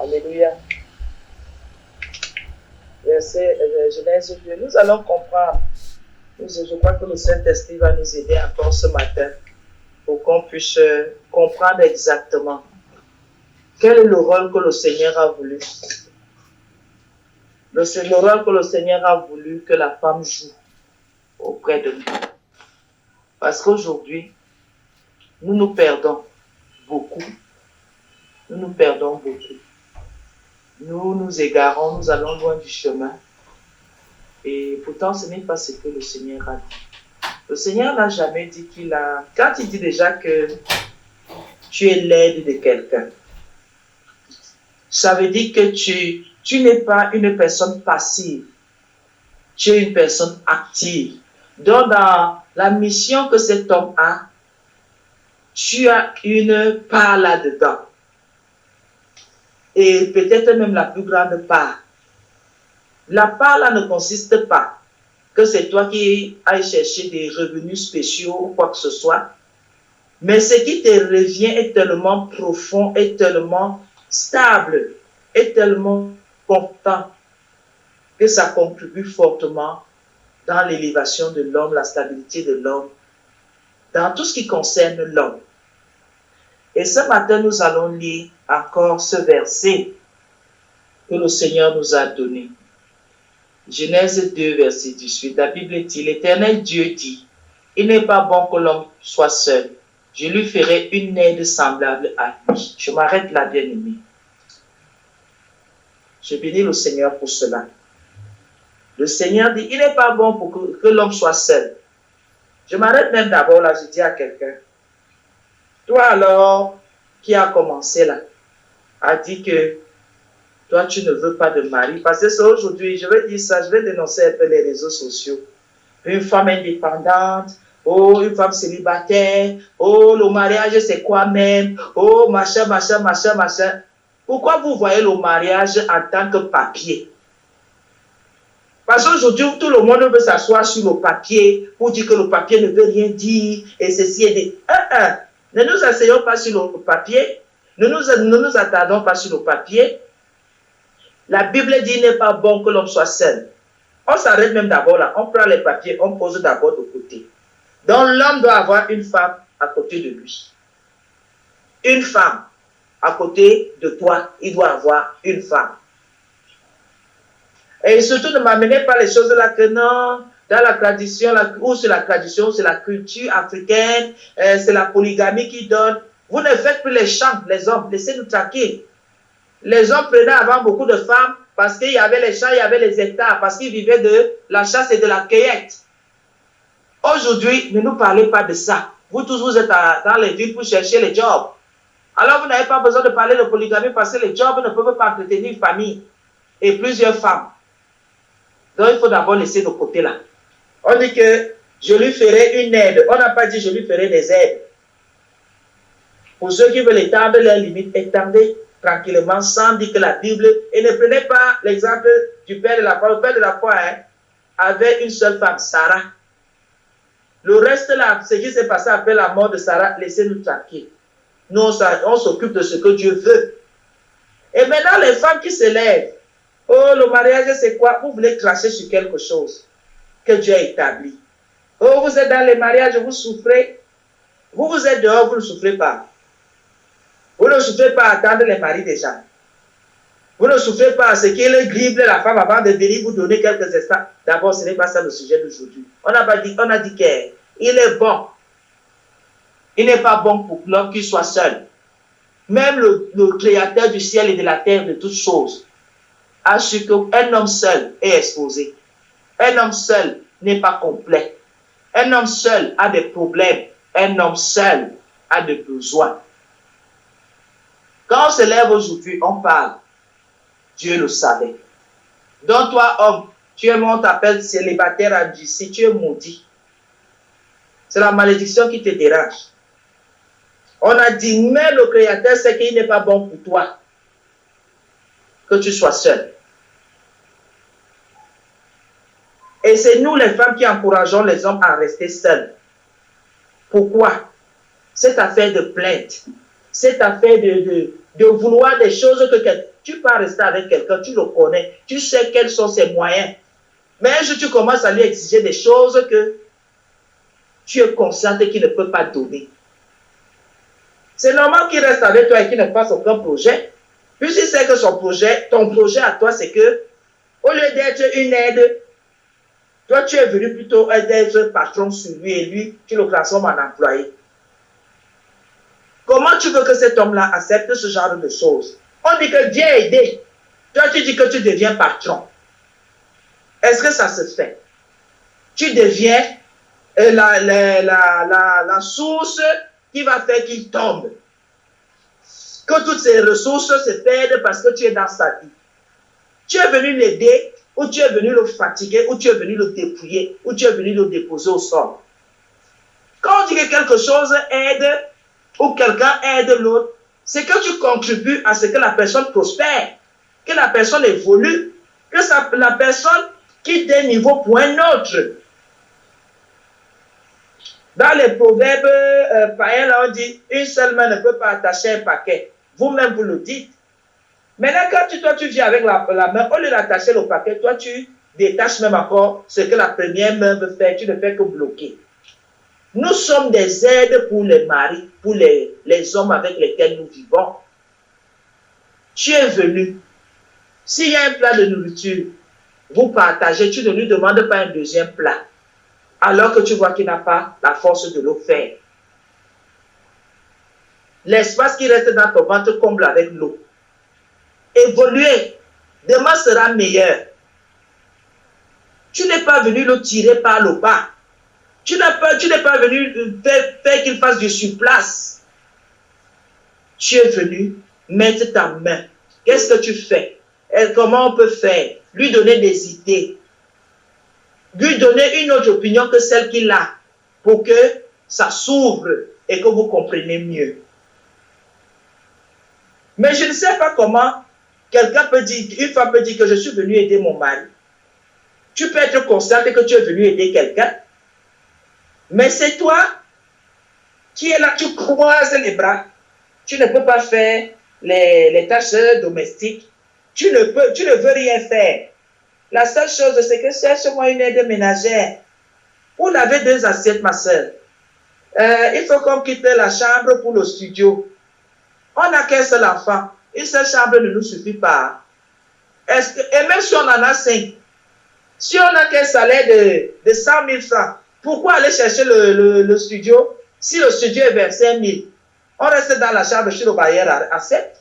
Alléluia. Verset Genèse 2. Nous allons comprendre. Je crois que le Saint-Esprit va nous aider encore ce matin pour qu'on puisse comprendre exactement quel est le rôle que le Seigneur a voulu. Le rôle que le Seigneur a voulu que la femme joue auprès de nous. Parce qu'aujourd'hui, nous nous perdons beaucoup. Nous nous perdons beaucoup. Nous nous égarons, nous allons loin du chemin. Et pourtant, ce n'est pas ce que le Seigneur a dit. Le Seigneur n'a jamais dit qu'il a... Quand il dit déjà que tu es l'aide de quelqu'un, ça veut dire que tu n'es pas une personne passive. Tu es une personne active. Donc, dans la mission que cet homme a, tu as une part là-dedans. Et peut-être même la plus grande part. La part là ne consiste pas que c'est toi qui ailles chercher des revenus spéciaux ou quoi que ce soit. Mais ce qui te revient est tellement profond, est tellement stable, est tellement important que ça contribue fortement dans l'élévation de l'homme, la stabilité de l'homme, dans tout ce qui concerne l'homme. Et ce matin, nous allons lire encore ce verset que le Seigneur nous a donné. Genèse 2, verset 18. La Bible dit, l'Éternel Dieu dit, il n'est pas bon que l'homme soit seul. Je lui ferai une aide semblable à lui. Je m'arrête là, bien-aimé. Je bénis le Seigneur pour cela. Le Seigneur dit, il n'est pas bon pour que l'homme soit seul. Je m'arrête même d'abord là, je dis à quelqu'un, toi alors, qui a commencé là, a dit que toi tu ne veux pas de mari, parce que c'est aujourd'hui, je vais dire ça, je vais dénoncer un peu les réseaux sociaux. Une femme indépendante, oh, une femme célibataire, oh, le mariage c'est quoi même, oh, machin. Pourquoi vous voyez le mariage en tant que papier? Parce qu'aujourd'hui, tout le monde veut s'asseoir sur le papier pour dire que le papier ne veut rien dire et ceci et des... Ne nous asseyons pas sur le papier, ne nous attardons pas sur le papier. La Bible dit qu'il n'est pas bon que l'homme soit seul. On s'arrête même d'abord là, on prend les papiers, on pose d'abord de côté. Donc l'homme doit avoir une femme à côté de lui. Une femme à côté de toi, il doit avoir une femme. Et surtout, ne m'amenez pas les choses là que non, dans la tradition, ou c'est la tradition, c'est la culture africaine, c'est la polygamie qui donne. Vous ne faites plus les champs, les hommes, laissez-nous tranquilles. Les hommes prenaient avant beaucoup de femmes parce qu'il y avait les champs, il y avait les hectares, parce qu'ils vivaient de la chasse et de la cueillette. Aujourd'hui, ne nous parlez pas de ça. Vous tous, vous êtes dans les villes pour chercher les jobs. Alors, vous n'avez pas besoin de parler de polygamie parce que les jobs ne peuvent pas entretenir une famille et plusieurs femmes. Donc, il faut d'abord laisser de côté là. On dit que je lui ferai une aide. On n'a pas dit je lui ferai des aides. Pour ceux qui veulent étendre leurs limites, étendez tranquillement sans dire que la Bible... Et ne prenez pas l'exemple du père de la foi. Le père de la foi avait une seule femme, Sarah. Le reste là, ce qui s'est passé après la mort de Sarah, laissez-nous tranquilles. Nous, on s'occupe de ce que Dieu veut. Et maintenant, les femmes qui se lèvent, oh, le mariage, c'est quoi? Vous voulez cracher sur quelque chose que Dieu a établi. Oh, vous êtes dans les mariages, vous souffrez. Vous êtes dehors, vous ne souffrez pas. Vous ne souffrez pas à attendre les maris des gens. Vous ne souffrez pas à ce qu'il dribble la femme avant de venir vous donner quelques instants. D'abord, ce n'est pas ça le sujet d'aujourd'hui. On a dit qu'il est bon. Il n'est pas bon pour l'homme qui soit seul. Même le créateur du ciel et de la terre, de toutes choses, a su qu'un homme seul est exposé. Un homme seul n'est pas complet. Un homme seul a des problèmes. Un homme seul a des besoins. Quand on se lève aujourd'hui, on parle. Dieu le savait. Donc toi, homme, tu es on t'appelle célibataire à Dieu. Si tu es maudit, c'est la malédiction qui te dérange. On a dit, mais le Créateur sait qu'il n'est pas bon pour toi que tu sois seul. Et c'est nous les femmes qui encourageons les hommes à rester seuls. Pourquoi? Cette affaire de plainte, cette affaire de vouloir des choses que tu peux rester avec quelqu'un, tu le connais, tu sais quels sont ses moyens. Mais un jour, tu commences à lui exiger des choses que tu es conscient qu'il ne peut pas donner. C'est normal qu'il reste avec toi et qu'il ne fasse aucun projet. Puisqu'il sait que ton projet à toi, c'est que, au lieu d'être une aide, toi, tu es venu plutôt d'être patron sur lui et lui, tu le transformes en employé. Comment tu veux que cet homme-là accepte ce genre de choses? On dit que Dieu a aidé. Toi, tu dis que tu deviens patron. Est-ce que ça se fait? Tu deviens la source qui va faire qu'il tombe. Que toutes ces ressources se perdent parce que tu es dans sa vie. Tu es venu l'aider, ou tu es venu le fatiguer, ou tu es venu le dépouiller, ou tu es venu le déposer au sol. Quand on dit que quelque chose aide, ou quelqu'un aide l'autre, c'est que tu contribues à ce que la personne prospère, que la personne évolue, que la personne quitte d'un niveau pour un autre. Dans les proverbes païens, là, on dit une seule main ne peut pas attacher un paquet. Vous-même, vous le dites. Maintenant, quand toi, tu viens avec la main, au lieu d'attacher le paquet, toi, tu détaches même encore ce que la première main veut faire. Tu ne fais que bloquer. Nous sommes des aides pour les maris, pour les hommes avec lesquels nous vivons. Tu es venu. S'il y a un plat de nourriture, vous partagez, tu ne lui demandes pas un deuxième plat, alors que tu vois qu'il n'a pas la force de le faire. L'espace qui reste dans ton ventre comble avec l'eau. Évoluer. Demain sera meilleur. Tu n'es pas venu le tirer par le bas. Tu n'es pas venu faire qu'il fasse du surplace. Tu es venu mettre ta main. Qu'est-ce que tu fais? Et comment on peut faire? Lui donner des idées. Lui donner une autre opinion que celle qu'il a pour que ça s'ouvre et que vous compreniez mieux. Mais je ne sais pas comment quelqu'un peut dire, une femme peut dire que je suis venu aider mon mari. Tu peux être consciente que tu es venu aider quelqu'un, mais c'est toi qui es là, tu croises les bras. Tu ne peux pas faire les tâches domestiques. Tu ne veux rien faire. La seule chose, c'est que cherche-moi une aide ménagère. Vous avez 2 assiettes, ma soeur. Il faut qu'on quitte la chambre pour le studio. On n'a qu'un seul enfant. Une seule chambre ne nous suffit pas. Et même si on en a 5, si on n'a qu'un salaire de 100 000 francs, pourquoi aller chercher le studio? Si le studio est 25 000, on reste dans la chambre chez le bailleur à 7.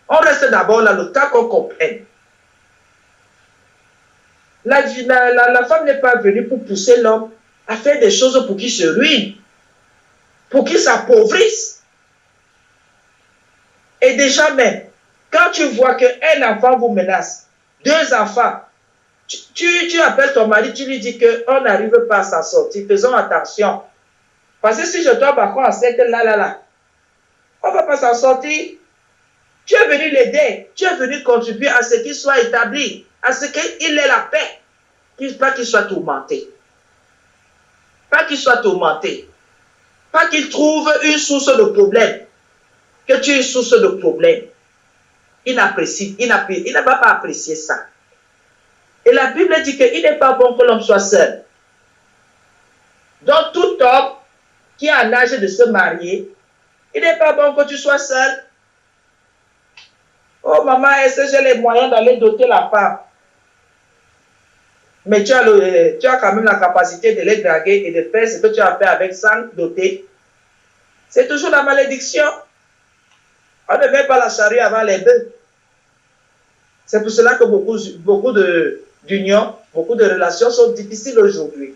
On reste d'abord là le temps qu'on comprenne. La femme n'est pas venue pour pousser l'homme à faire des choses pour qu'il se ruine, pour qu'il s'appauvrisse. Et déjà même, quand tu vois qu'un enfant vous menace, 2 enfants, tu appelles ton mari, tu lui dis qu'on n'arrive pas à s'en sortir. Faisons attention. Parce que si je tombe à cette là, on ne va pas s'en sortir. Tu es venu l'aider, tu es venu contribuer à ce qu'il soit établi, à ce qu'il ait la paix, pas qu'il soit tourmenté. Pas qu'il soit tourmenté. Pas qu'il trouve une source de problème. Que tu es une source de problème. Il ne va pas apprécier ça. Et la Bible dit qu'il n'est pas bon que l'homme soit seul. Donc tout homme qui est en âge de se marier, il n'est pas bon que tu sois seul. Oh maman, est-ce que j'ai les moyens d'aller doter la femme? Mais tu as quand même la capacité de les draguer et de faire ce que tu as fait avec sans doter. C'est toujours la malédiction. On ne met pas la charrue avant les bœufs. C'est pour cela que beaucoup d'unions, beaucoup de relations sont difficiles aujourd'hui.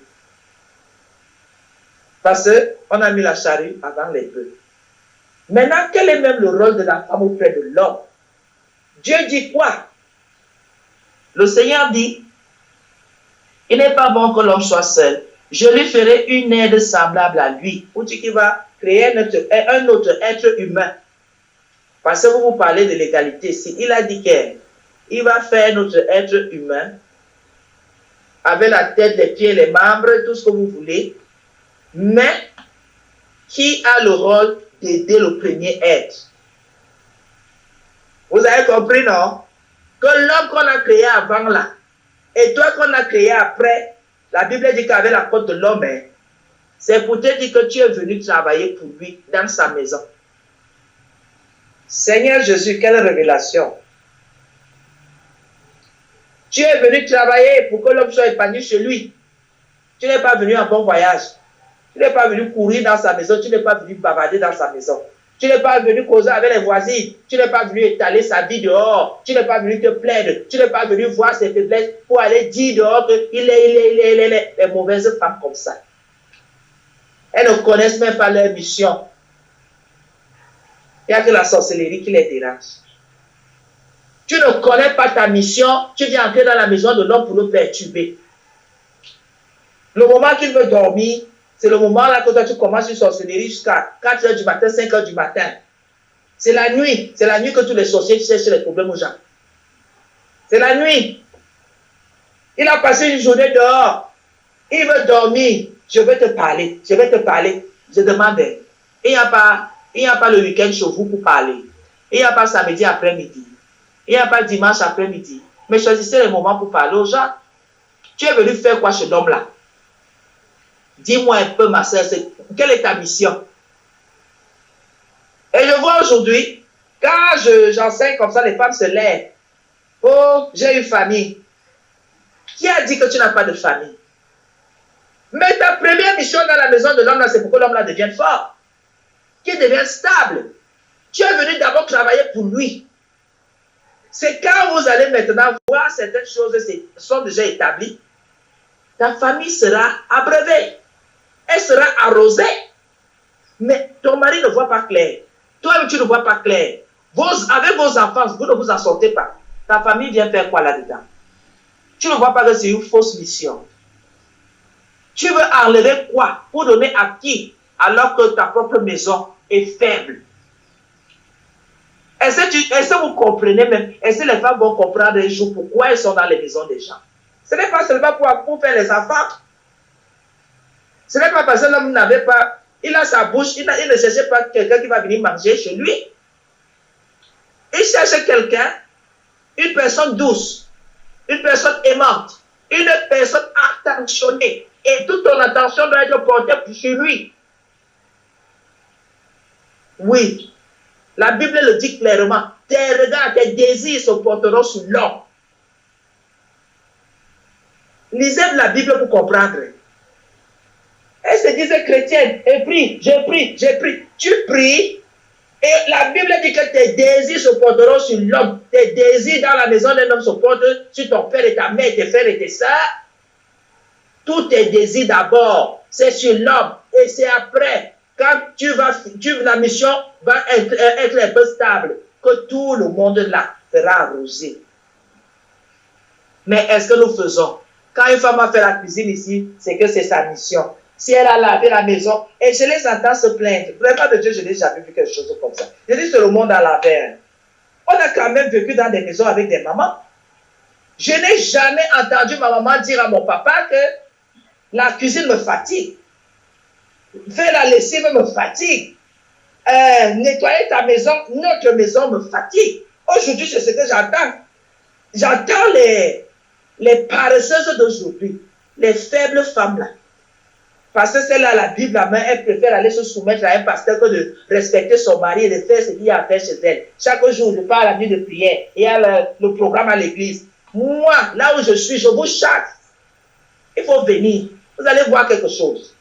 Parce qu'on a mis la charrue avant les bœufs. Maintenant, quel est même le rôle de la femme auprès de l'homme? Dieu dit quoi? Le Seigneur dit, il n'est pas bon que l'homme soit seul. Je lui ferai une aide semblable à lui. Ou tu qui va créer un autre être humain. Parce que vous parlez de l'égalité ici. Il a dit qu'il va faire notre être humain avec la tête, les pieds, les membres, tout ce que vous voulez, mais qui a le rôle d'aider le premier être. compris, non? Que l'homme qu'on a créé avant là, et toi qu'on a créé après, la Bible dit qu'avec la faute de l'homme, c'est pour te dire que tu es venu travailler pour lui dans sa maison. Seigneur Jésus, quelle révélation! Tu es venu travailler pour que l'homme soit épanoui chez lui. Tu n'es pas venu en bon voyage. Tu n'es pas venu courir dans sa maison. Tu n'es pas venu bavarder dans sa maison. Tu n'es pas venu causer avec les voisins. Tu n'es pas venu étaler sa vie dehors. Tu n'es pas venu te plaindre. Tu n'es pas venu voir ses faiblesses pour aller dire dehors qu'il est les mauvaises femmes comme ça. Elles ne connaissent même pas leur mission. Il n'y a que la sorcellerie qui les dérange. Tu ne connais pas ta mission, tu viens entrer dans la maison de l'homme pour le perturber. Le moment qu'il veut dormir, c'est le moment là que toi tu commences une sorcellerie jusqu'à 4 h du matin, 5 h du matin. C'est la nuit que tous les sorciers cherchent les problèmes aux gens. C'est la nuit. Il a passé une journée dehors. Il veut dormir. Je vais te parler. Je demande. Il n'y a pas le week-end chez vous pour parler. Il n'y a pas samedi après-midi. Il n'y a pas dimanche après-midi. Mais choisissez les moments pour parler aux gens. Tu es venu faire quoi chez l'homme là? Dis-moi un peu, ma soeur, quelle est ta mission? Et je vois aujourd'hui, quand j'enseigne comme ça, les femmes se lèvent. Oh, j'ai une famille. Qui a dit que tu n'as pas de famille? Mais ta première mission dans la maison de l'homme là, c'est pour que l'homme là devienne fort, qu'il devienne stable. Tu es venu d'abord travailler pour lui. C'est quand vous allez maintenant voir certaines choses sont déjà établies, ta famille sera abreuvée, elle sera arrosée. Mais ton mari ne voit pas clair, toi-même tu ne vois pas clair. Avec vos enfants, vous ne vous en sortez pas. Ta famille vient faire quoi là-dedans? Tu ne vois pas que c'est une fausse mission. Tu veux enlever quoi pour donner à qui alors que ta propre maison est faible? Est-ce que vous comprenez même? Est-ce que les femmes vont comprendre un jour pourquoi elles sont dans les maisons des gens? Ce n'est pas seulement pour faire les enfants. Ce n'est pas parce que l'homme n'avait pas, il a sa bouche, il ne cherchait pas quelqu'un qui va venir manger chez lui. Il cherchait quelqu'un, une personne douce, une personne aimante, une personne attentionnée. Et toute ton attention doit être portée sur lui. Oui. La Bible le dit clairement. Tes regards, tes désirs se porteront sur l'homme. Lisez la Bible pour comprendre. Elle se disait chrétienne. Et prie, j'ai pris. Tu pries. Et la Bible dit que tes désirs se porteront sur l'homme. Tes désirs dans la maison d'un homme se portent sur ton père et ta mère, tes frères et tes sœurs. Tous tes désirs d'abord, c'est sur l'homme. Et c'est après, quand la mission va être un peu stable, que tout le monde là sera arrosé. Mais est-ce que nous faisons? Quand une femme a fait la cuisine ici, c'est que c'est sa mission. Si elle a lavé la maison, et je les entends se plaindre. Vraiment de Dieu, je n'ai jamais vu quelque chose comme ça. Je dis, c'est le monde à l'envers. On a quand même vécu dans des maisons avec des mamans. Je n'ai jamais entendu ma maman dire à mon papa que la cuisine me fatigue. Faire la lessive me fatigue. Nettoyer ta maison, notre maison me fatigue. Aujourd'hui, c'est ce que j'entends. J'entends les paresseuses d'aujourd'hui, les faibles femmes là. Parce que celle-là, la Bible à main, elle préfère aller se soumettre à un pasteur que de respecter son mari et de faire ce qu'il y a à faire chez elle. Chaque jour, je pars à la nuit de prière et il y a le programme à l'église. Moi, là où je suis, je vous chasse. Il faut venir. Vous allez voir quelque chose.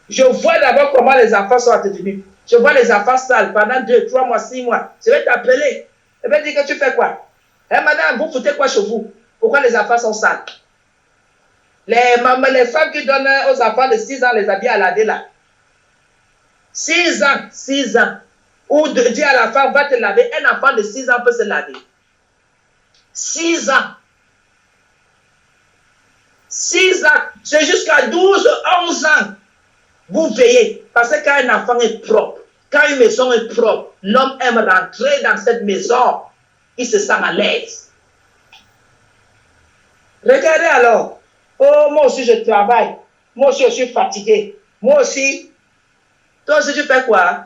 Je vois d'abord comment les enfants sont entretenus. Je vois les enfants sales pendant 2, 3 mois, 6 mois. Je vais t'appeler. Je vais dire que tu fais quoi? Madame, vous foutez quoi chez vous? Pourquoi les enfants sont sales? Les femmes qui donnent aux enfants de 6 ans les habits à laver là. 6 ans. Ou de dire à la femme, va te laver. Un enfant de 6 ans peut se laver. 6 ans. 6 ans. C'est jusqu'à 12, 11 ans. Vous veillez. Parce que quand un enfant est propre, quand une maison est propre, l'homme aime rentrer dans cette maison. Il se sent à l'aise. Regardez alors. Oh, moi aussi je travaille. Moi aussi je suis fatigué. Moi aussi. Toi aussi tu fais quoi?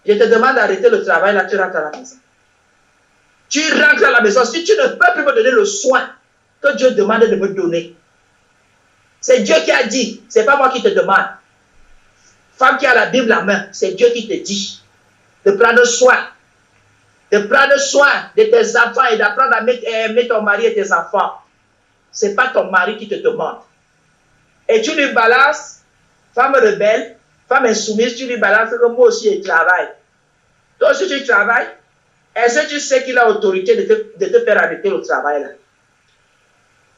Je te demande d'arrêter le travail là, tu rentres à la maison. Tu rentres à la maison. Si tu ne peux plus me donner le soin que Dieu demande de me donner, c'est Dieu qui a dit, c'est pas moi qui te demande. Femme qui a la Bible en main, c'est Dieu qui te dit de prendre soin. De prendre soin de tes enfants et d'apprendre à aimer ton mari et tes enfants. Ce n'est pas ton mari qui te demande. Et tu lui balances, femme rebelle, femme insoumise, tu lui balances que moi aussi je travaille. Toi aussi tu travailles. Est-ce que tu sais qu'il a autorité de te faire arrêter le travail là?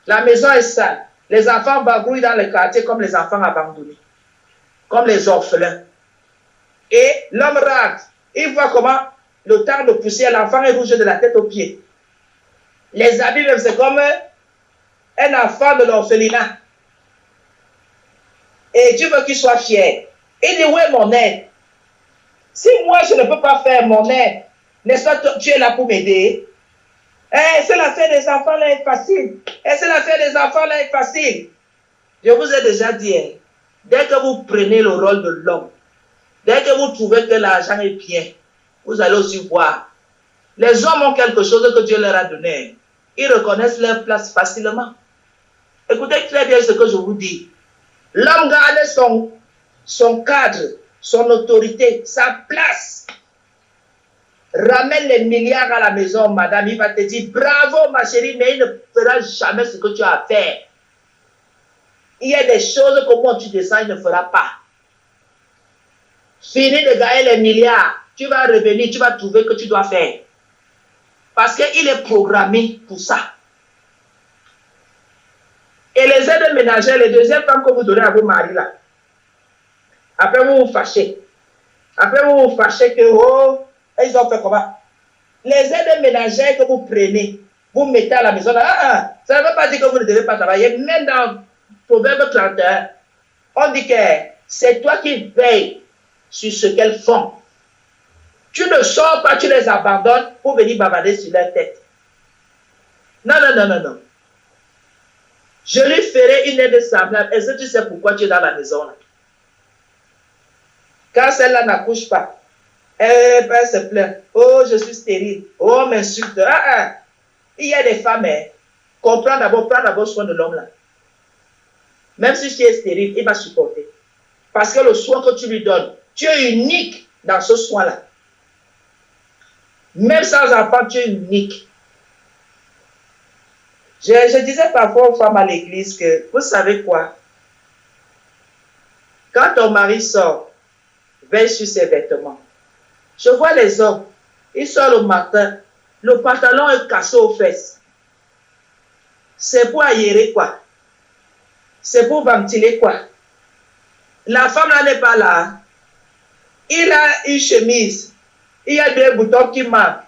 La maison est sale. Les enfants bagouillent dans le quartier comme les enfants abandonnés. Comme les orphelins. Et l'homme rentre. Il voit comment le temps de poussière, l'enfant est rouge de la tête aux pieds. Les habits même, c'est comme un enfant de l'orphelinat. Et tu veux qu'il soit fier. Il dit, où est mon aide? Si moi, je ne peux pas faire mon aide, n'est-ce pas, tu es là pour m'aider? C'est l'affaire des enfants là est facile. C'est l'affaire des enfants là est facile. Je vous ai déjà dit, dès que vous prenez le rôle de l'homme, dès que vous trouvez que l'argent est bien, vous allez aussi voir. Les hommes ont quelque chose que Dieu leur a donné. Ils reconnaissent leur place facilement. Écoutez très bien ce que je vous dis. L'homme garde son cadre, son autorité, sa place. Ramène les milliards à la maison, madame. Il va te dire, bravo ma chérie, mais il ne fera jamais ce que tu as à faire. Il y a des choses que moi tu descends, il ne fera pas. Fini de gagner les milliards. Tu vas revenir, tu vas trouver que tu dois faire. Parce qu'il est programmé pour ça. Et les aides ménagères, les deuxièmes femmes que vous donnez à vos maris là, après vous vous fâchez. Après vous vous fâchez que, oh, ils ont fait comment? Les aides ménagères que vous prenez, vous mettez à la maison là, ça ne veut pas dire que vous ne devez pas travailler. Même dans Proverbe 31, on dit que c'est toi qui veilles sur ce qu'elles font. Tu ne sors pas, tu les abandonnes pour venir bavarder sur leur tête. Non, non, non, non, non. Je lui ferai une aide semblable. Est-ce que tu sais pourquoi tu es dans la maison là? Quand celle-là n'accouche pas, elle se plaint. Oh, je suis stérile. Oh, m'insulte. Il y a des femmes, comprends d'abord, prends d'abord soin de l'homme là. Même si tu es stérile, il va supporter. Parce que le soin que tu lui donnes, tu es unique dans ce soin-là. Même sans enfant, tu es unique. Je disais parfois aux femmes à l'église que, vous savez quoi? Quand ton mari sort, veille sur ses vêtements. Je vois les hommes, ils sortent le matin, le pantalon est cassé aux fesses. C'est pour aérer quoi? C'est pour ventiler quoi? La femme là n'est pas là. Il a une chemise. Il y a deux boutons qui manquent.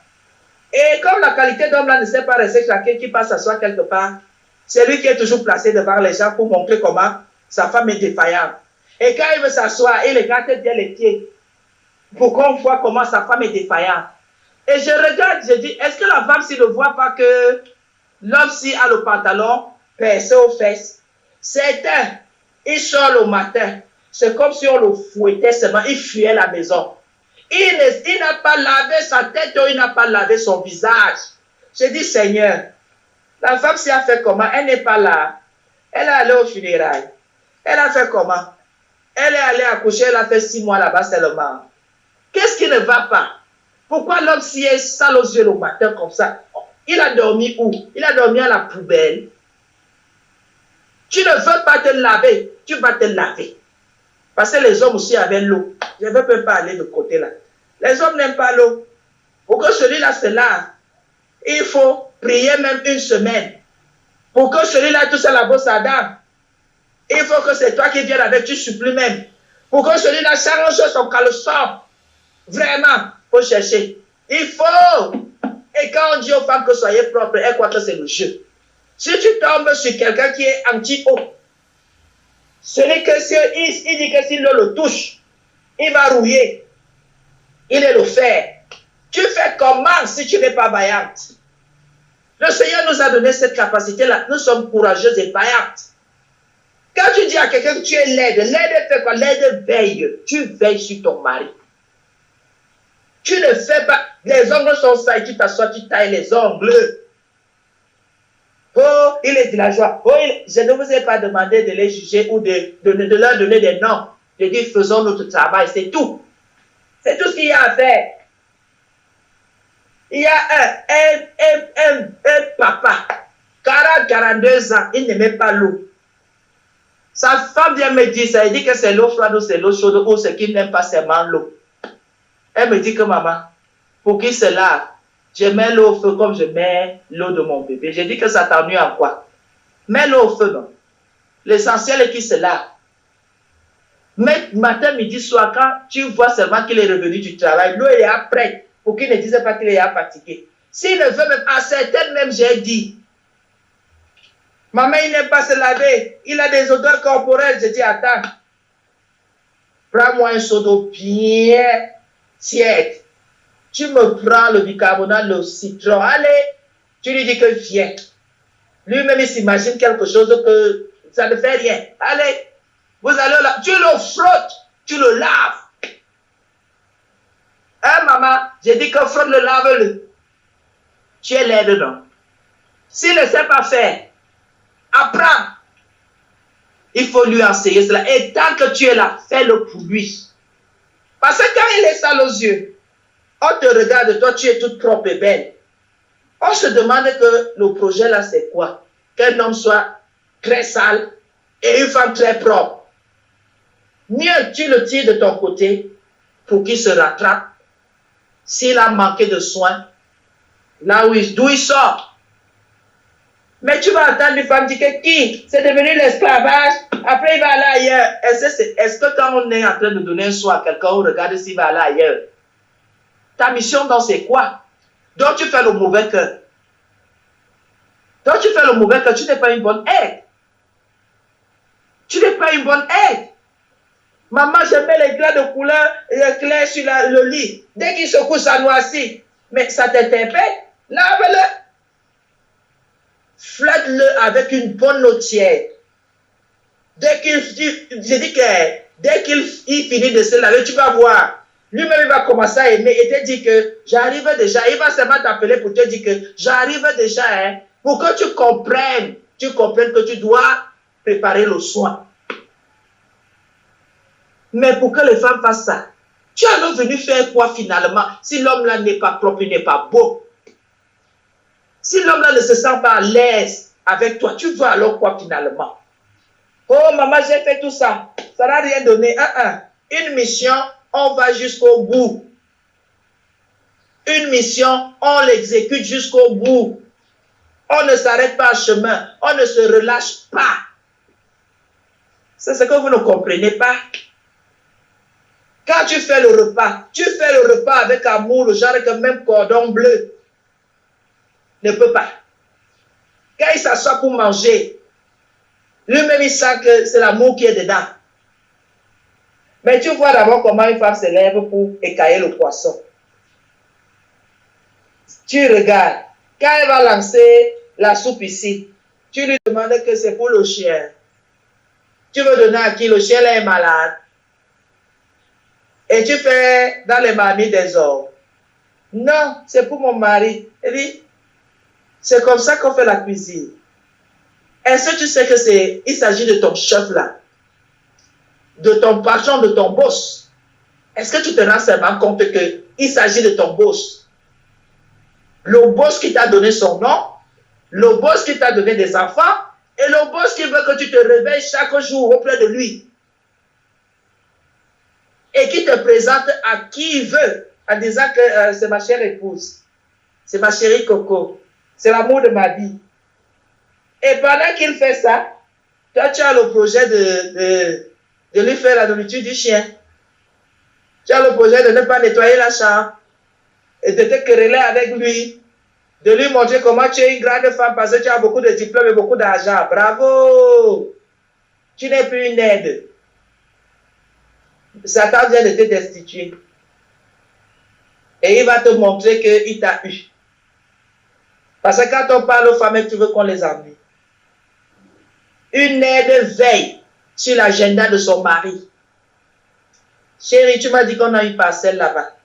Et comme la qualité d'homme là ne sait pas rester chacun qui passe s'asseoir quelque part, c'est lui qui est toujours placé devant les gens pour montrer comment sa femme est défaillante. Et quand il veut s'asseoir, il regarde bien les pieds pour qu'on voit comment sa femme est défaillante. Et je regarde, je dis, est-ce que la femme s'il ne voit pas que l'homme s'il a le pantalon percé aux fesses? Certains, il sort le matin, c'est comme si on le fouettait seulement, il fuyait la maison. Il n'a pas lavé sa tête, il n'a pas lavé son visage. Je dis, Seigneur, la femme s'y a fait comment? Elle n'est pas là. Elle est allée au funérailles. Elle a fait comment? Elle est allée accoucher, elle a fait 6 mois là-bas seulement. Qu'est-ce qui ne va pas? Pourquoi l'homme s'y est sale aux yeux le matin comme ça? Il a dormi où? Il a dormi à la poubelle. Tu ne veux pas te laver, tu vas te laver. Parce que les hommes aussi avaient l'eau. Je ne veux même pas aller de côté là. Les hommes n'aiment pas l'eau. Pour que celui-là se lave, il faut prier même 1 semaine. Pour que celui-là touche à la bosse à dame, il faut que c'est toi qui viennes avec, tu supplies même. Pour que celui-là s'arrange son caleçon. Vraiment, il faut chercher. Il faut. Et quand on dit aux femmes que soyez propres, elles croient que c'est le jeu. Si tu tombes sur quelqu'un qui est anti-eau, celui que il dit que s'il le touche, il va rouiller. Il est le fer. Tu fais comment si tu n'es pas vaillante? Le Seigneur nous a donné cette capacité-là. Nous sommes courageuses et vaillantes. Quand tu dis à quelqu'un que tu es laide, laide fait quoi? Laide veille. Tu veilles sur ton mari. Tu ne fais pas. Les ongles sont sales, tu t'assois, tu tailles les ongles. Oh, il est villageois. Oh, je ne vous ai pas demandé de les juger ou de leur donner des noms. Je dis, faisons notre travail, c'est tout. C'est tout ce qu'il y a à faire. Il y a un papa, 42 ans, il n'aimait pas l'eau. Sa femme vient me dire ça, elle dit que c'est l'eau froide ou c'est l'eau chaude ou ce qu'il n'aime pas seulement l'eau. Elle me dit que maman, pour qui c'est là, je mets l'eau au feu comme je mets l'eau de mon bébé. J'ai dit que ça t'ennuie en quoi? Mets l'eau au feu, non? L'essentiel est qu'il se lave. Mais matin, midi, soir, quand tu vois seulement qu'il est revenu du travail, l'eau est prête pour qu'il ne dise pas qu'il est fatigué. S'il ne veut même, à certaines même, j'ai dit, maman, il n'aime pas se laver, il a des odeurs corporelles. Je dis, attends, prends-moi un seau d'eau bien tiède. Tu me prends le bicarbonate, le citron, allez, tu lui dis que viens. Lui-même, il s'imagine quelque chose que ça ne fait rien. Allez, vous allez là, tu le frottes, tu le laves. Hein, maman, j'ai dit que frotte le lave-le. Tu es laid dedans. S'il ne sait pas faire, apprends. Il faut lui enseigner cela. Et tant que tu es là, fais-le pour lui. Parce que quand il est sale aux yeux, on te regarde, toi, tu es toute propre et belle. On se demande que le projet là, c'est quoi? Qu'un homme soit très sale et une femme très propre. Mieux, tu le tires de ton côté pour qu'il se rattrape. S'il a manqué de soins, là d'où il sort. Mais tu vas entendre une femme dire que qui? C'est devenu l'esclavage. Après, il va aller ailleurs. Est-ce que quand on est en train de donner un soin à quelqu'un, on regarde s'il va aller ailleurs? Ta mission, donc, c'est quoi? Donc, tu fais le mauvais cœur. Donc, tu fais le mauvais cœur. Tu n'es pas une bonne aide. Tu n'es pas une bonne aide. Maman, je mets les glands de couleur clair sur le lit. Dès qu'il se couche, ça noircit. Mais ça t'interpelle. Lave-le. Flotte-le avec une bonne eau tiède. Dès qu'il finit de se laver, tu vas voir. Lui-même, il va commencer à aimer et te dire que j'arrive déjà. Il va seulement t'appeler pour te dire que j'arrive déjà. Hein, pour que tu comprennes que tu dois préparer le soin. Mais pour que les femmes fassent ça, tu es alors venu faire quoi finalement? Si l'homme-là n'est pas propre, il n'est pas beau. Si l'homme-là ne se sent pas à l'aise avec toi, tu veux alors quoi finalement? Oh maman, j'ai fait tout ça. Ça n'a rien donné. Une mission, on va jusqu'au bout. Une mission, on l'exécute jusqu'au bout. On ne s'arrête pas en chemin. On ne se relâche pas. C'est ce que vous ne comprenez pas. Quand tu fais le repas avec amour, le genre que même cordon bleu ne peut pas. Quand il s'assoit pour manger, lui-même il sent que c'est l'amour qui est dedans. Mais tu vois d'abord comment une femme se lève pour écailler le poisson. Tu regardes. Quand elle va lancer la soupe ici, tu lui demandes que c'est pour le chien. Tu veux donner à qui? Le chien là est malade. Et tu fais dans les marmites des ordres. Non, c'est pour mon mari. Elle dit, c'est comme ça qu'on fait la cuisine. Est-ce que tu sais que il s'agit de ton chef là? De ton patron, de ton boss? Est-ce que tu te rends seulement compte qu'il s'agit de ton boss? Le boss qui t'a donné son nom, le boss qui t'a donné des enfants, et le boss qui veut que tu te réveilles chaque jour auprès de lui. Et qui te présente à qui il veut, en disant que c'est ma chère épouse, c'est ma chérie Coco, c'est l'amour de ma vie. Et pendant qu'il fait ça, toi tu as le projet de lui faire la nourriture du chien. Tu as le projet de ne pas nettoyer la chambre, et de te quereller avec lui, de lui montrer comment tu es une grande femme parce que tu as beaucoup de diplômes et beaucoup d'argent. Bravo! Tu n'es plus une aide. Satan vient de te destituer. Et il va te montrer qu'il t'a eu. Parce que quand on parle aux femmes, tu veux qu'on les ennuie. Une aide veille sur l'agenda de son mari. Chérie, tu m'as dit qu'on a une parcelle là-bas.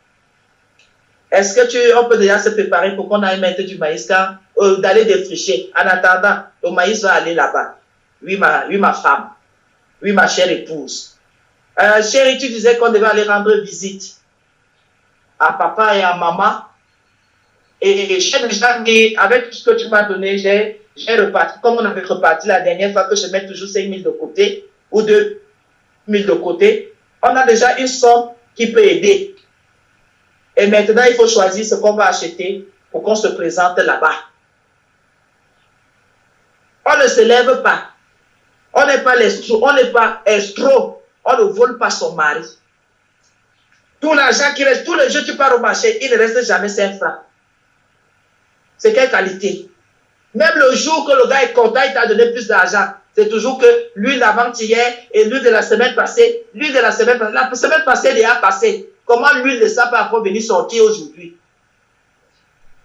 Est-ce que on peut déjà se préparer pour qu'on aille mettre du maïs quand d'aller défricher. En attendant, le maïs va aller là-bas. Oui, ma femme. Oui, ma chère épouse. Chérie, tu disais qu'on devait aller rendre visite à papa et à maman. Et j'ai déjà mis, avec tout ce que tu m'as donné, j'ai reparti, comme on avait reparti la dernière fois que je mets toujours 5 000 de côté ou 2 000 de côté, on a déjà une somme qui peut aider. Et maintenant, il faut choisir ce qu'on va acheter pour qu'on se présente là-bas. On ne se lève pas. On n'est pas escroc. On ne vole pas son mari. Tout l'argent qui reste, tous les jours tu pars au marché, il ne reste jamais 5 francs. C'est quelle qualité? Même le jour que le gars est content, il t'a donné plus d'argent. C'est toujours que l'huile d'avant-hier et l'huile de la semaine passée, la semaine passée déjà passée. Comment l'huile de ça peut encore venir sortir aujourd'hui?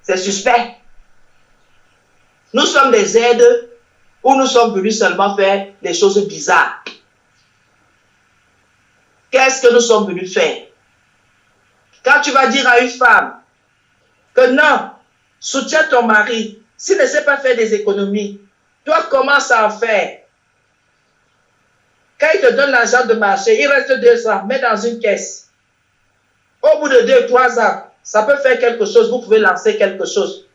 C'est suspect. Nous sommes des aides où nous sommes venus seulement faire des choses bizarres. Qu'est-ce que nous sommes venus faire? Quand tu vas dire à une femme que non, soutiens ton mari, s'il ne sait pas faire des économies, toi commence à en faire. Quand il te donne l'argent de marché, il reste 200, mets dans une caisse. Au bout de 2-3 ans, ça peut faire quelque chose, vous pouvez lancer quelque chose.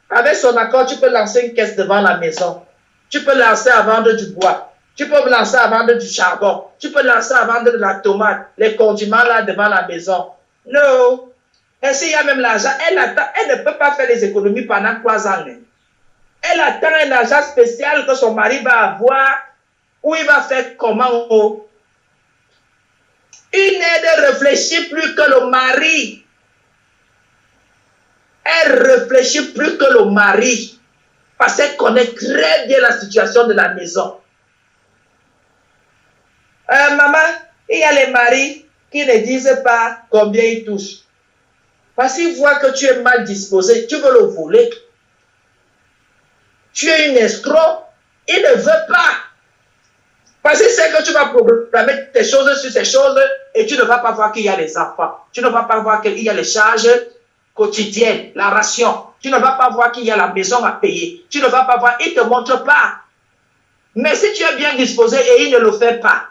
Avec son accord, tu peux lancer une caisse devant la maison. Tu peux lancer à vendre du bois. Tu peux lancer à vendre du charbon. Tu peux lancer à vendre de la tomate, les condiments là devant la maison. Non. Et s'il y a même l'argent, elle ne peut pas faire des économies pendant 3 ans. Elle attend un argent spécial que son mari va avoir, où il va faire comment. Une aide ne réfléchit plus que le mari. Elle réfléchit plus que le mari. Parce qu'elle connaît très bien la situation de la maison. Maman, il y a les maris qui ne disent pas combien ils touchent. Parce qu'ils voient que tu es mal disposé, tu veux le voler. Tu es une escroc, il ne veut pas. Parce qu'il sait que tu vas programmer tes choses sur ces choses et tu ne vas pas voir qu'il y a les enfants. Tu ne vas pas voir qu'il y a les charges quotidiennes, la ration. Tu ne vas pas voir qu'il y a la maison à payer. Tu ne vas pas voir, il ne te montre pas. Mais si tu es bien disposé et il ne le fait pas,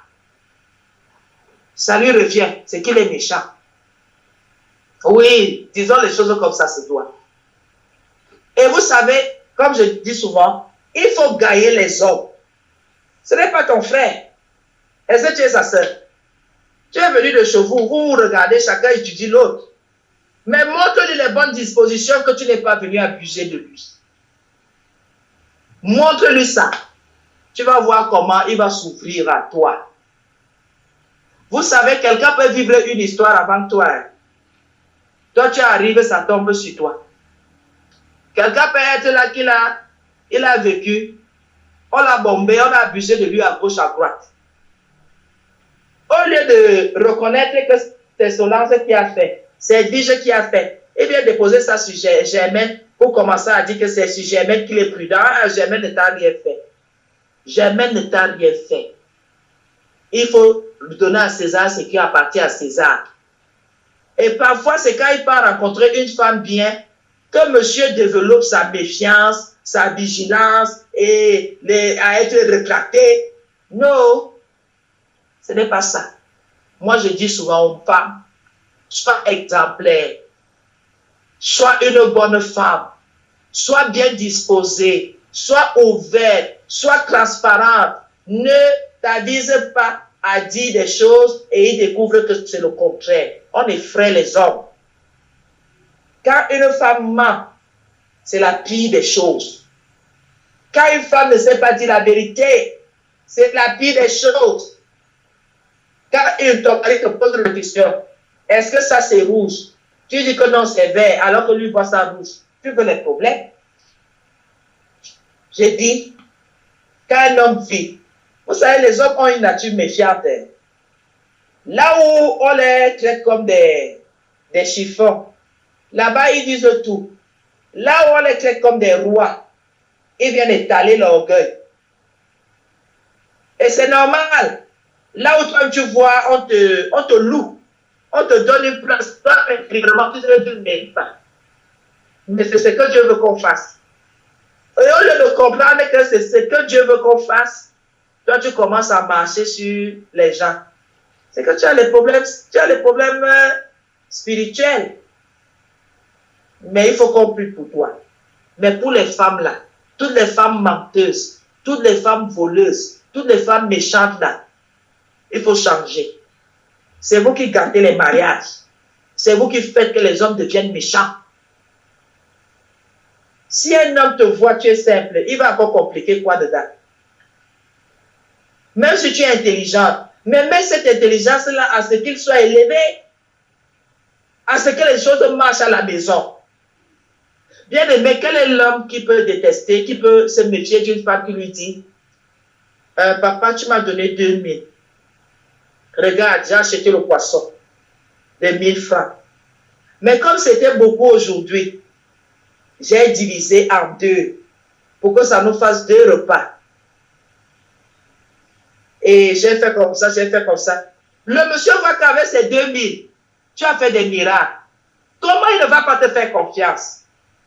ça lui revient, c'est qu'il est méchant. Oui, disons les choses comme ça se doit. Et vous savez, comme je dis souvent, il faut gagner les hommes. Ce n'est pas ton frère. Est-ce que tu es sa soeur? Tu es venu de chez vous, vous regardez, chacun étudie l'autre. Mais montre-lui les bonnes dispositions que tu n'es pas venu abuser de lui. Montre-lui ça. Tu vas voir comment il va s'ouvrir à toi. Vous savez, quelqu'un peut vivre une histoire avant toi. Toi, tu arrives, ça tombe sur toi. Quelqu'un peut être là il a vécu, on l'a bombé, on a abusé de lui à gauche, à droite. Au lieu de reconnaître que c'est Solange qui a fait, c'est Edwige qui a fait, il vient déposer ça sur Germaine pour commencer à dire que c'est sur Germaine qu'il est prudent. Germaine ne t'a rien fait. Germaine ne t'a rien fait. Il faut donner à César ce qui appartient à César. Et parfois, c'est quand il part rencontrer une femme bien que monsieur développe sa méfiance, sa vigilance et à être rétracté. Non, ce n'est pas ça. Moi, je dis souvent aux femmes, sois exemplaire, sois une bonne femme, sois bien disposée, sois ouverte, sois transparente. Ne t'avise pas à dire des choses et il découvre que c'est le contraire. On effraie les hommes. Quand une femme ment, c'est la pire des choses. Quand une femme ne sait pas dire la vérité, c'est la pire des choses. Quand ton mari te pose la question, est-ce que ça c'est rouge? Tu dis que non, c'est vert, alors que lui voit ça rouge. Tu veux les problèmes? J'ai dit, quand un homme vit, vous savez, les hommes ont une nature méfiante. Là où on les traite comme des chiffons, là-bas ils disent tout. Là où on les traite comme des rois, ils viennent étaler l'orgueil. Et c'est normal. Là où toi tu vois, on te loue. On te donne une place, toi, intérieurement, tu ne mets pas. Mais c'est ce que Dieu veut qu'on fasse. Et au lieu de comprendre que c'est ce que Dieu veut qu'on fasse, toi, tu commences à marcher sur les gens. C'est que tu as les problèmes spirituels. Mais il faut qu'on prie pour toi. Mais pour les femmes là, toutes les femmes menteuses, toutes les femmes voleuses, toutes les femmes méchantes là, il faut changer. C'est vous qui gardez les mariages. C'est vous qui faites que les hommes deviennent méchants. Si un homme te voit, tu es simple, il va encore compliquer quoi dedans? Même si tu es intelligente, mais mets cette intelligence-là à ce qu'il soit élevé, à ce que les choses marchent à la maison. Bien aimé, quel est l'homme qui peut détester, qui peut se méfier d'une femme qui lui dit papa, tu m'as donné 2000. Regarde, j'ai acheté le poisson de 1000 francs. Mais comme c'était beaucoup aujourd'hui, j'ai divisé en deux pour que ça nous fasse 2 repas. Et j'ai fait comme ça, j'ai fait comme ça. Le monsieur voit qu'avec ces 2000, tu as fait des miracles. Comment il ne va pas te faire confiance?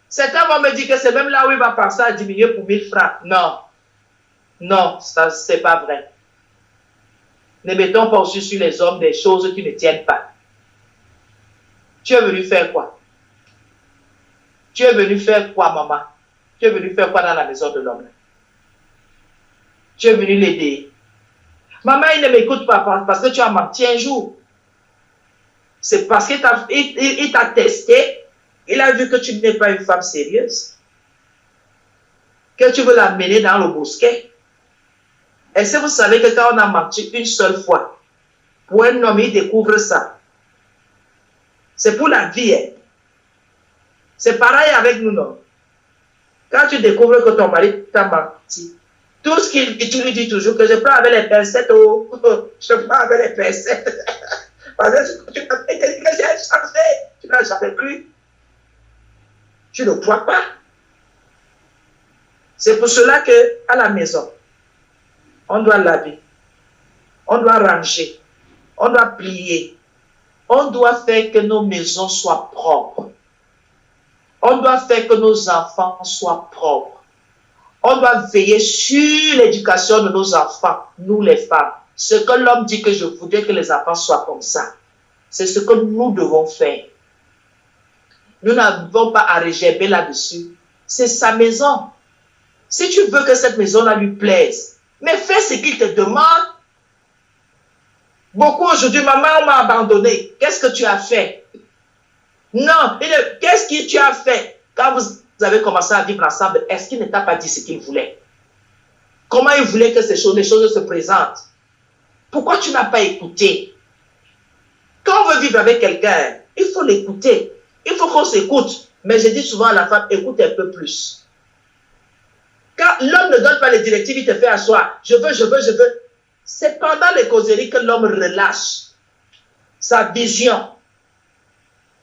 Certains vont me dire que c'est même là où il va penser à diminuer pour 1000 francs. Non. Non, ça, c'est pas vrai. Ne mettons pas aussi sur les hommes des choses qui ne tiennent pas. Tu es venu faire quoi? Tu es venu faire quoi, maman? Tu es venu faire quoi dans la maison de l'homme? Tu es venu l'aider. Maman, il ne m'écoute pas parce que tu as menti un jour. C'est parce qu'il t'a testé. Il a vu que tu n'es pas une femme sérieuse. Que tu veux l'amener dans le bosquet. Est-ce que vous savez que quand on a menti une seule fois, pour un homme, il découvre ça. C'est pour la vie. Hein? C'est pareil avec nous, non? Quand tu découvres que ton mari t'a menti, tout ce qu'il dit, tu lui dis toujours que je prends avec les pincettes, oh, je prends avec les pincettes. Parce que tu m'as dit que j'ai changé, tu n'as jamais cru. Tu ne crois pas. C'est pour cela qu'à la maison, on doit laver, on doit ranger, on doit plier, on doit faire que nos maisons soient propres. On doit faire que nos enfants soient propres. On doit veiller sur l'éducation de nos enfants, nous les femmes. Ce que l'homme dit que je voudrais que les enfants soient comme ça, c'est ce que nous devons faire. Nous n'avons pas à régerber là-dessus. C'est sa maison. Si tu veux que cette maison-là lui plaise, mais fais ce qu'il te demande. Beaucoup aujourd'hui, maman, on m'a abandonné. Qu'est-ce que tu as fait? Non, qu'est-ce que tu as fait quand vous avez commencé à vivre ensemble? Est-ce qu'il ne t'a pas dit ce qu'il voulait? Comment il voulait que les choses se présentent? Pourquoi tu n'as pas écouté? Quand on veut vivre avec quelqu'un, il faut l'écouter. Il faut qu'on s'écoute. Mais je dis souvent à la femme, écoute un peu plus. Quand l'homme ne donne pas les directives, il te fait asseoir. Je veux. C'est pendant les causeries que l'homme relâche sa vision.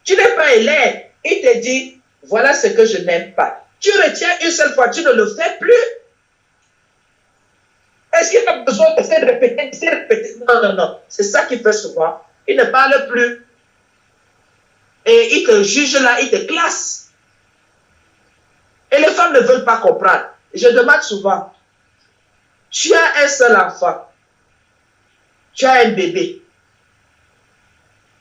Tu n'es pas élève. Il te dit, voilà ce que je n'aime pas. Tu retiens une seule fois, tu ne le fais plus. Est-ce qu'il a besoin de faire répéter? Non. C'est ça qu'il fait souvent. Il ne parle plus. Et il te juge là, il te classe. Et les femmes ne veulent pas comprendre. Je demande souvent, tu as un seul enfant. Tu as un bébé.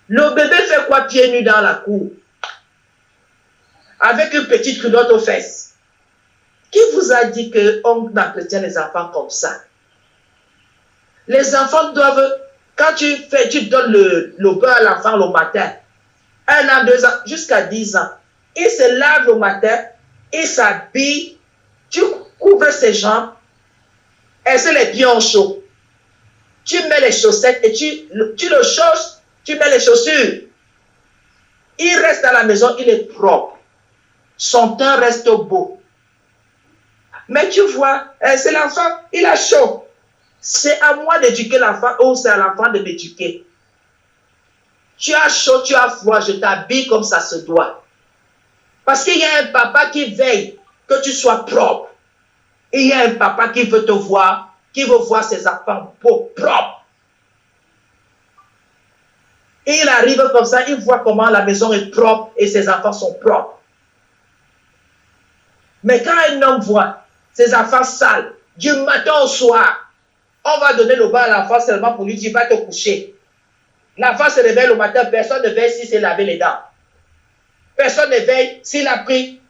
Le bébé fait quoi pieds nus dans la cour? Avec une petite culotte aux fesses. Qui vous a dit qu'on entretient les enfants comme ça? Les enfants doivent, quand tu donnes le beurre à l'enfant le matin, 1 an, 2 ans, jusqu'à 10 ans, il se lave le matin, il s'habille, tu couvres ses jambes, et c'est les pieds en chaud. Tu mets les chaussettes et tu le chausses, tu mets les chaussures. Il reste à la maison, il est propre. Son teint reste beau. Mais tu vois, c'est l'enfant, il a chaud. C'est à moi d'éduquer l'enfant ou c'est à l'enfant de m'éduquer. Tu as chaud, tu as froid, je t'habille comme ça se doit. Parce qu'il y a un papa qui veille que tu sois propre. Et il y a un papa qui veut te voir, qui veut voir ses enfants beaux, propres. Et il arrive comme ça, il voit comment la maison est propre et ses enfants sont propres. Mais quand un homme voit ses enfants sales, du matin au soir, on va donner le bain à l'enfant seulement pour lui dire va te coucher. L'enfant se réveille le matin, personne ne veille s'il s'est lavé les dents. Personne ne veille s'il a pris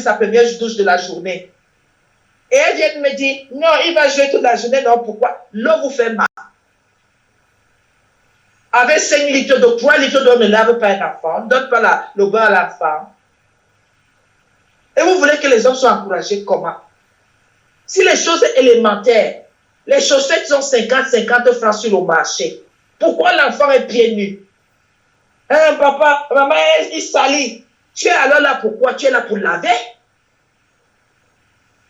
sa première douche de la journée. Et elle vient me dire, non, il va jouer toute la journée, non, pourquoi? L'eau vous fait mal. Avec 5 litres d'eau, 3 litres d'eau ne lave pas un enfant, ne donne pas le bain à l'enfant. Et vous voulez que les hommes soient encouragés comment? Si les choses élémentaires, les chaussettes sont 50 francs sur le marché, pourquoi l'enfant est pieds nus? Hein, papa, maman, il salit. Tu es alors là pourquoi? Tu es là pour laver?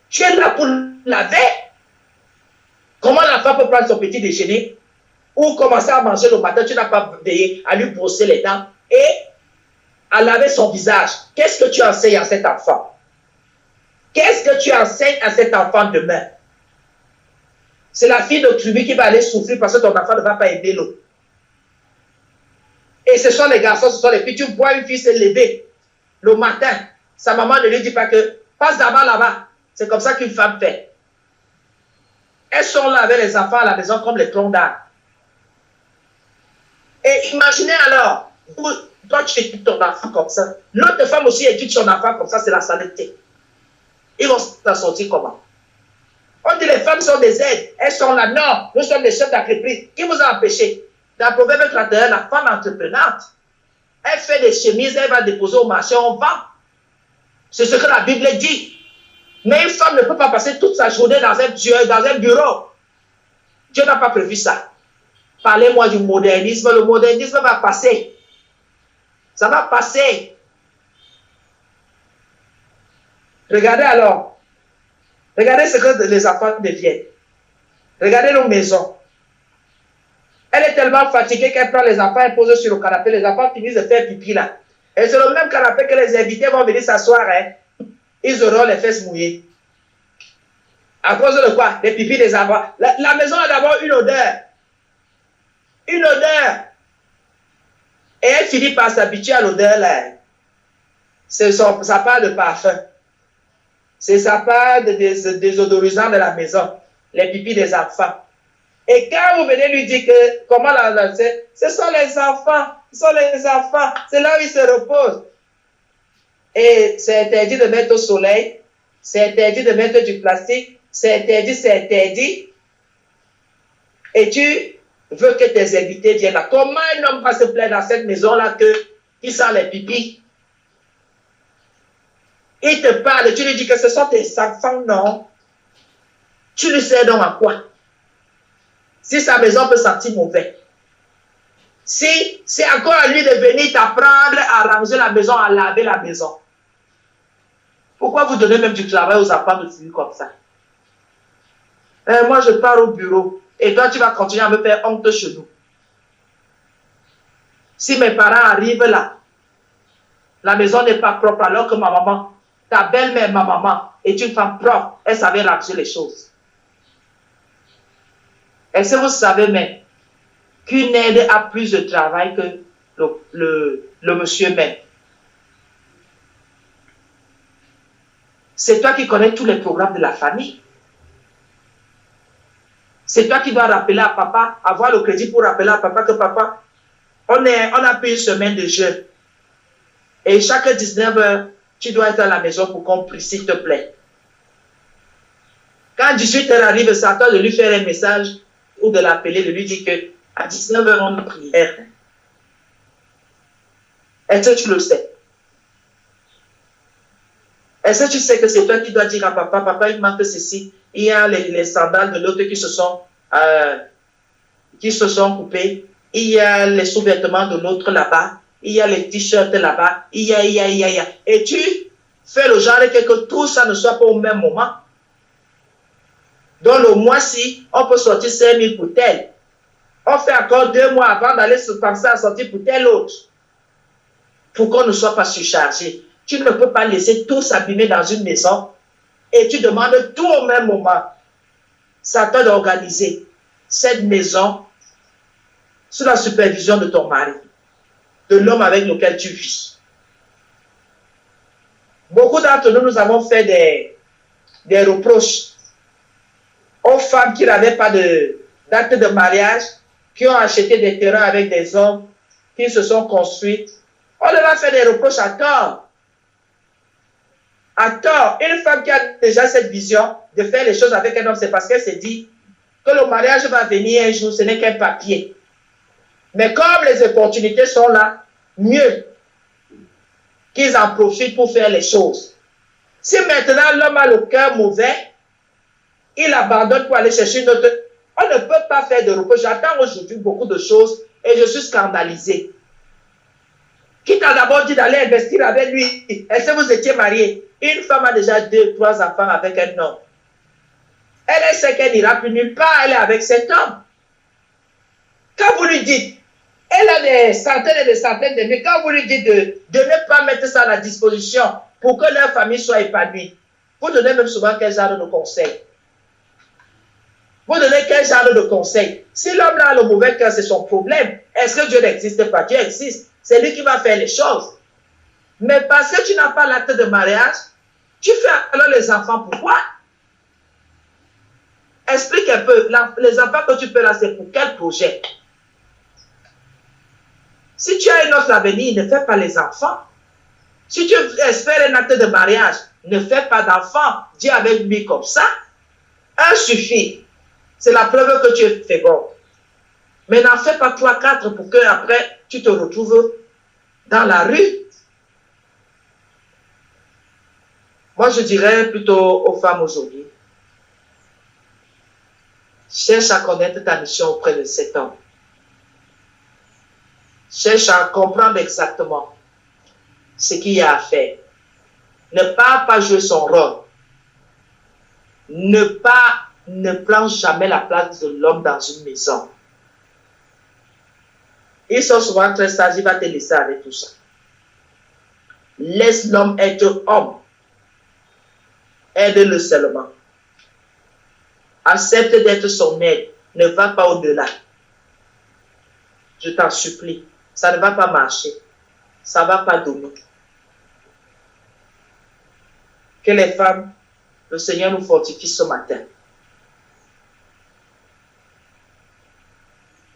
Tu es là pour laver? Comment l'enfant peut prendre son petit déjeuner ou commencer à manger le matin, tu n'as pas veillé à lui brosser les dents et à laver son visage? Qu'est-ce que tu enseignes à cet enfant? Qu'est-ce que tu enseignes à cet enfant demain? C'est la fille de tribu qui va aller souffrir parce que ton enfant ne va pas aider l'autre. Et ce sont les garçons, ce sont les filles. Tu vois une fille se lever le matin, sa maman ne lui dit pas que passe d'abord là-bas. C'est comme ça qu'une femme fait. Elles sont là avec les enfants à la maison comme les troncs d'arbres. Et imaginez alors, toi tu études ton enfant comme ça, l'autre femme aussi étudie son enfant comme ça, c'est la saleté. Ils vont s'en sortir comment? On dit les femmes sont des aides, elles sont là, non, nous sommes des chefs d'entreprise. Qui vous a empêché? Dans le Proverbe 31, la femme entreprenante, elle fait des chemises, elle va déposer au marché, on vend. C'est ce que la Bible dit. Mais une femme ne peut pas passer toute sa journée dans un bureau. Dieu n'a pas prévu ça. Parlez-moi du modernisme. Le modernisme va passer. Ça va passer. Regardez alors. Regardez ce que les enfants deviennent. Regardez nos maisons. Elle est tellement fatiguée qu'elle prend les enfants et pose sur le canapé. Les enfants finissent de faire pipi là. Et c'est le même canapé que les invités vont venir s'asseoir. Hein. Ils auront les fesses mouillées. À cause de quoi? Les pipis des enfants. La maison a d'abord une odeur. Une odeur. Et elle finit par s'habituer à l'odeur là. C'est sa part de parfum. C'est sa part de désodorisant de la maison. Les pipis des enfants. Et quand vous venez lui dire que comment ce sont les enfants. Ce sont les enfants. C'est là où ils se reposent. Et c'est interdit de mettre au soleil. C'est interdit de mettre du plastique. C'est interdit, c'est interdit. Et tu veux que tes invités viennent là. Comment un homme va se plaindre dans cette maison-là qu'il sent les pipis? Il te parle, tu lui dis que ce sont tes enfants, non. Tu lui sais donc à quoi? Si sa maison peut sentir mauvais. Si c'est encore à lui de venir t'apprendre à ranger la maison, à laver la maison. Pourquoi vous donnez même du travail aux enfants de finir comme ça? Moi, je pars au bureau. Et toi, tu vas continuer à me faire honte chez nous. Si mes parents arrivent là, la maison n'est pas propre alors que ma maman, ta belle-mère, ma maman, est une femme propre. Elle savait ranger les choses. Est-ce que vous savez même qu'une aide a plus de travail que le monsieur même? C'est toi qui connais tous les programmes de la famille. C'est toi qui dois rappeler à papa, avoir le crédit pour rappeler à papa que papa, on a pris une semaine de jeûne. Et chaque 19 heures, tu dois être à la maison pour qu'on prie, s'il te plaît. Quand 18 heures arrive, c'est à toi de lui faire un message ou de l'appeler, de lui dire qu'à 19 heures, on a prière. Est-ce que tu le sais? Est-ce que tu sais que c'est toi qui dois dire à papa, papa, il manque ceci. Il y a les sandales de l'autre qui se sont coupés. Il y a les sous-vêtements de l'autre là-bas. Il y a les t-shirts là-bas. Il y a. Et tu fais le genre que tout ça ne soit pas au même moment. Dans le mois-ci, on peut sortir 5 000 pour tel. On fait encore 2 mois avant d'aller se penser à sortir pour tel autre. Pour qu'on ne soit pas surchargé. Tu ne peux pas laisser tout s'abîmer dans une maison et tu demandes tout au même moment. C'est à toi d'organiser cette maison sous la supervision de ton mari. de l'homme avec lequel tu vis. Beaucoup d'entre nous, nous avons fait des reproches aux femmes qui n'avaient pas d'acte de mariage, qui ont acheté des terrains avec des hommes, qui se sont construits. On leur a fait des reproches à tort. À tort. Une femme qui a déjà cette vision de faire les choses avec un homme, c'est parce qu'elle s'est dit que le mariage va venir un jour, ce n'est qu'un papier. Mais comme les opportunités sont là, mieux qu'ils en profitent pour faire les choses. Si maintenant l'homme a le cœur mauvais, il abandonne pour aller chercher une autre. On ne peut pas faire de reproches. J'entends aujourd'hui beaucoup de choses et je suis scandalisé. Qui t'a d'abord dit d'aller investir avec lui? Est-ce que vous étiez marié? Une femme a déjà 2, 3 enfants avec un homme. Elle sait qu'elle n'ira plus nulle part, elle est avec cet homme. Quand vous lui dites, elle a des centaines et des centaines de vies, quand vous lui dites de ne pas mettre ça à la disposition pour que leur famille soit épanouie, vous donnez même souvent quel genre de conseils? Vous donnez quel genre de conseils? Si l'homme a le mauvais cœur, c'est son problème. Est-ce que Dieu n'existe pas? Dieu existe. C'est lui qui va faire les choses. Mais parce que tu n'as pas l'acte de mariage, tu fais alors les enfants. Pourquoi? Explique un peu. Les enfants que tu fais là, c'est pour quel projet? Si tu as un autre avenir, ne fais pas les enfants. Si tu espères un acte de mariage, ne fais pas d'enfants. Dis avec lui comme ça. Un suffit. C'est la preuve que tu es fécond. Mais n'en fais pas 3, 4 pour que après tu te retrouves dans la rue. Moi, je dirais plutôt aux femmes aujourd'hui, cherche à connaître ta mission auprès de cet homme. Cherche à comprendre exactement ce qu'il y a à faire. Ne jouer son rôle. Ne prends jamais la place de l'homme dans une maison. Ils sont souvent très sages, il va te laisser avec tout ça. Laisse l'homme être homme. Aide-le seulement. Accepte d'être son aide. Ne va pas au-delà. Je t'en supplie. Ça ne va pas marcher. Ça ne va pas donner. Que les femmes, le Seigneur nous fortifie ce matin.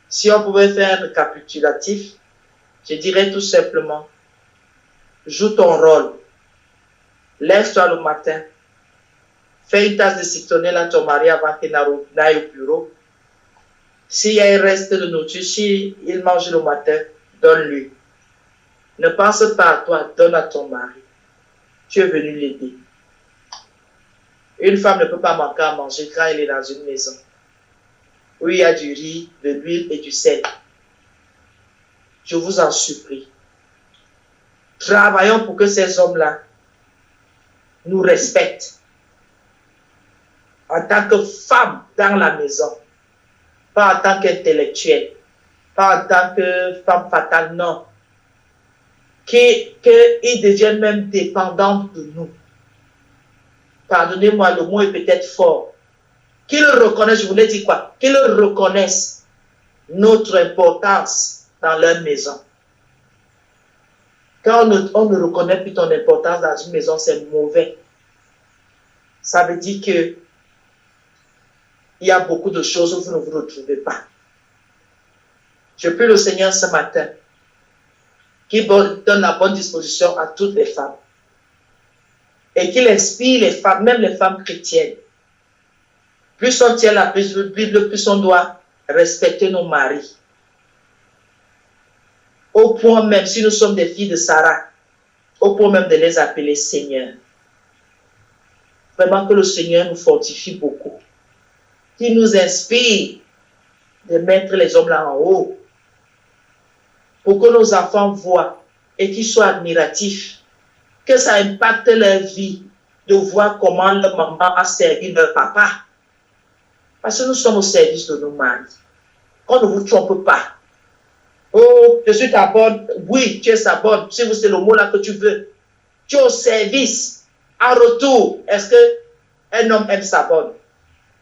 Si on pouvait faire un récapitulatif, je dirais tout simplement, joue ton rôle. Lève-toi le matin. Fais une tasse de citronnelle à ton mari avant qu'il n'aille au bureau. S'il y a un reste de nourriture, s'il mange le matin, donne-lui. Ne pense pas à toi, donne à ton mari. Tu es venu l'aider. Une femme ne peut pas manquer à manger quand elle est dans une maison où il y a du riz, de l'huile et du sel. Je vous en supplie. Travaillons pour que ces hommes-là nous respectent en tant que femmes dans la maison, pas en tant qu'intellectuelle, pas en tant que femme fatale, non. Qu'ils deviennent même dépendants de nous. Pardonnez-moi, le mot est peut-être fort. Qu'ils reconnaissent, je voulais dire quoi? Qu'ils reconnaissent notre importance dans leur maison. Quand on ne reconnaît plus ton importance dans une maison, c'est mauvais. Ça veut dire que il y a beaucoup de choses où vous ne vous retrouvez pas. Je prie le Seigneur ce matin qu'il donne la bonne disposition à toutes les femmes et qu'il inspire les femmes, même les femmes chrétiennes. Plus on tient la Bible, plus on doit respecter nos maris. Au point même, si nous sommes des filles de Sarah, au point même de les appeler Seigneur. Vraiment que le Seigneur nous fortifie beaucoup. Qu'il nous inspire de mettre les hommes là en haut. Pour que nos enfants voient et qu'ils soient admiratifs. Que ça impacte leur vie de voir comment leur maman a servi leur papa. Parce que nous sommes au service de nos maris. On ne vous trompe pas. Oh, je suis ta bonne. Oui, tu es sa bonne. Si c'est le mot là que tu veux. Tu es au service. En retour, est-ce qu'un homme aime sa bonne?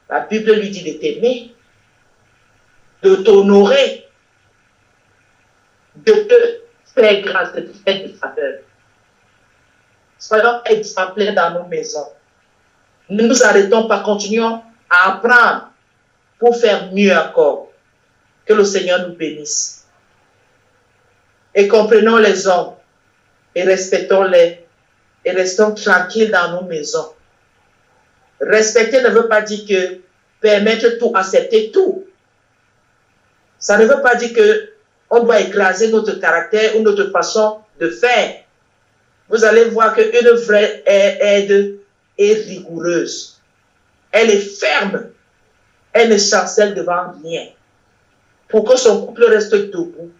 La Bible lui dit de t'aimer, de t'honorer, de te Père, grâce de de faveur. Soyons exemplaires dans nos maisons. Ne nous arrêtons pas, continuons à apprendre pour faire mieux encore. Que le Seigneur nous bénisse. Et comprenons les hommes et respectons-les et restons tranquilles dans nos maisons. Respecter ne veut pas dire que permettre tout, accepter tout. Ça ne veut pas dire que on doit écraser notre caractère ou notre façon de faire. Vous allez voir qu'une vraie aide est rigoureuse. Elle est ferme. Elle ne chancelle devant rien. Pour que son couple reste debout,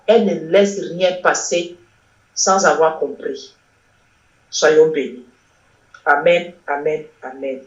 elle ne laisse rien passer sans avoir compris. Soyons bénis. Amen, amen, amen.